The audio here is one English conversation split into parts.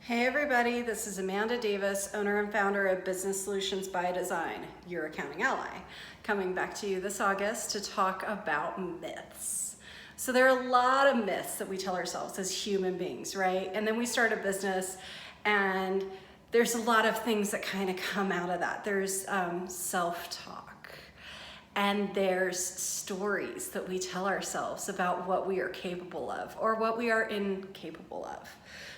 Hey everybody, this is Amanda Davis, owner and founder of Business Solutions by Design, your accounting ally, coming back to you this August to talk about myths. So there are a lot of myths that we tell ourselves as human beings, right? And then we start a business and there's a lot of things that kind of come out of that. There's self-talk and there's stories that we tell ourselves about what we are capable of or what we are incapable of.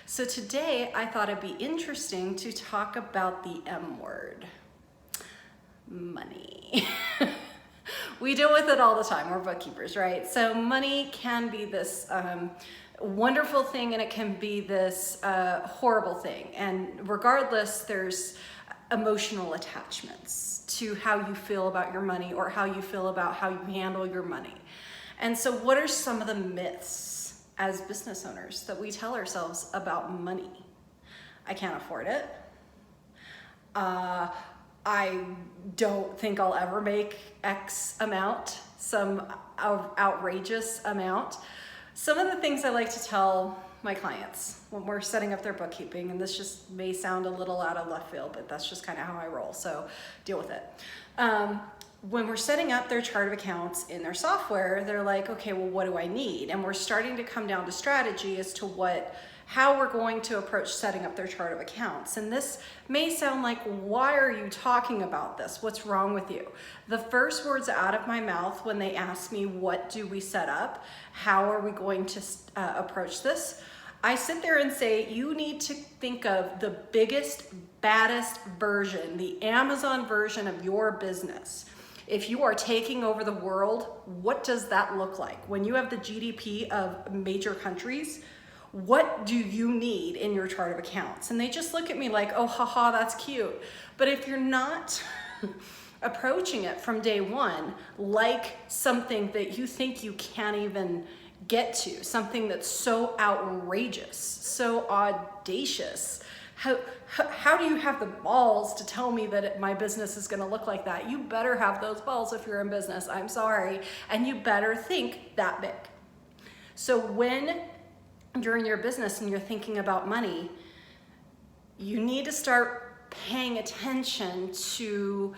So today I thought it'd be interesting to talk about the M word, money. We deal with it all the time, we're bookkeepers, right? So money can be this wonderful thing and it can be this horrible thing. And regardless, there's emotional attachments to how you feel about your money or how you feel about how you handle your money. And so what are some of the myths as business owners that we tell ourselves about money? I can't afford it. I don't think I'll ever make X amount, some outrageous amount. Some of the things I like to tell my clients when we're setting up their bookkeeping, and this just may sound a little out of left field, but that's just kind of how I roll, so deal with it. When we're setting up their chart of accounts in their software, they're like, okay, well, what do I need? And we're starting to come down to strategy as to how we're going to approach setting up their chart of accounts. And this may sound like, why are you talking about this? What's wrong with you? The first words out of my mouth when they ask me, what do we set up? How are we going to approach this? I sit there and say, you need to think of the biggest, baddest version, the Amazon version of your business. If you are taking over the world, what does that look like? When you have the GDP of major countries, what do you need in your chart of accounts? And they just look at me like, oh, haha, that's cute. But if you're not approaching it from day one, like something that you think you can't even get to, something that's so outrageous, so audacious, how do you have the balls to tell me that my business is going to look like that? You better have those balls if you're in business. I'm sorry. And you better think that big. So when you're in your business and you're thinking about money, you need to start paying attention to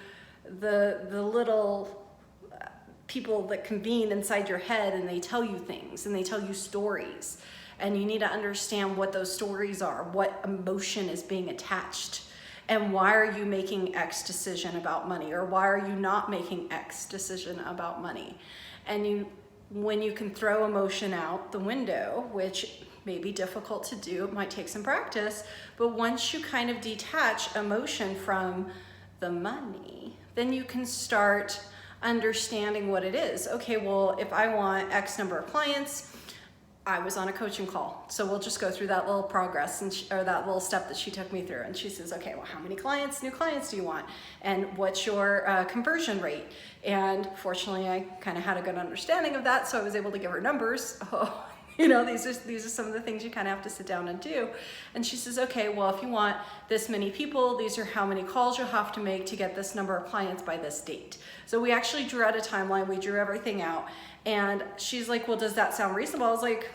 the little people that convene inside your head and they tell you things and they tell you stories. And you need to understand what those stories are, what emotion is being attached, and why are you making X decision about money, or why are you not making X decision about money? And when you can throw emotion out the window, which may be difficult to do, it might take some practice, but once you kind of detach emotion from the money, then you can start understanding what it is. Okay, well, if I want X number of clients, I was on a coaching call. So we'll just go through that little progress or that little step that she took me through. And she says, okay, well, how many new clients do you want? And what's your conversion rate? And fortunately, I kind of had a good understanding of that. So I was able to give her numbers. Oh, these are some of the things you kind of have to sit down and do. And she says, okay, well, if you want this many people, these are how many calls you'll have to make to get this number of clients by this date. So we actually drew out a timeline. We drew everything out. And she's like, well, does that sound reasonable? I was like,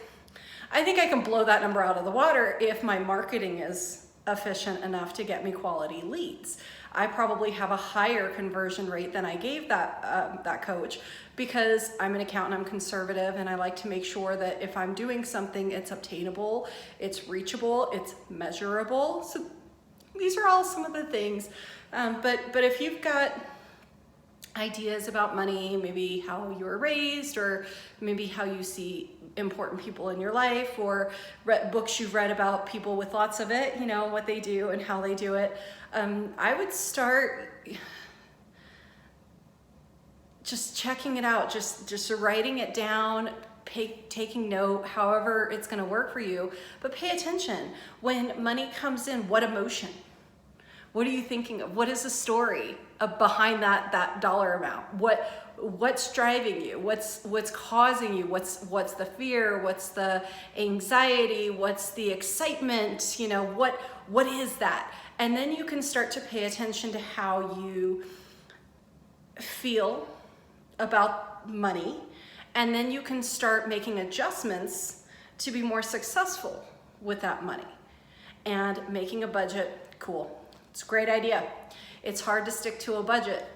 I think I can blow that number out of the water if my marketing is efficient enough to get me quality leads. I probably have a higher conversion rate than I gave that coach because I'm an accountant, I'm conservative, and I like to make sure that if I'm doing something, it's obtainable, it's reachable, it's measurable. So these are all some of the things. But if you've got ideas about money, maybe how you were raised, or maybe how you see important people in your life, or books you've read about people with lots of it, what they do and how they do it, I would start just checking it out, just writing it down, taking note, however it's going to work for you. But pay attention when money comes in. What emotion? What are you thinking of? What is the story behind that dollar amount? What's driving you? What's causing you? What's the fear? What's the anxiety? What's the excitement? What is that? And then you can start to pay attention to how you feel about money, and then you can start making adjustments to be more successful with that money. And making a budget, cool. It's a great idea. It's hard to stick to a budget.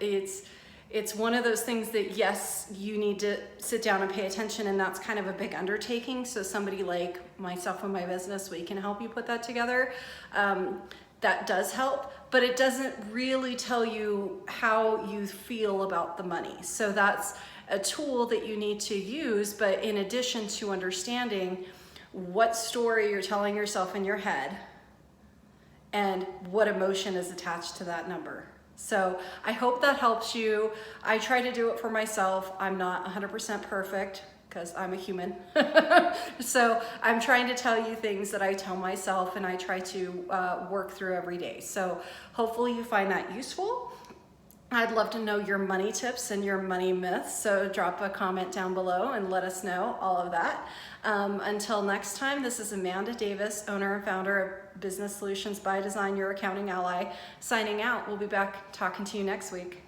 It's one of those things that, yes, you need to sit down and pay attention, and that's kind of a big undertaking. So somebody like myself and my business, we can help you put that together. That does help, but it doesn't really tell you how you feel about the money. So that's a tool that you need to use, but in addition to understanding what story you're telling yourself in your head and what emotion is attached to that number. So I hope that helps you. I try to do it for myself. I'm not 100% perfect because I'm a human. So I'm trying to tell you things that I tell myself, and I try to work through every day. So hopefully you find that useful. I'd love to know your money tips and your money myths, so drop a comment down below and let us know all of that. Until next time, this is Amanda Davis, owner and founder of Business Solutions by Design, your accounting ally, signing out. We'll be back talking to you next week.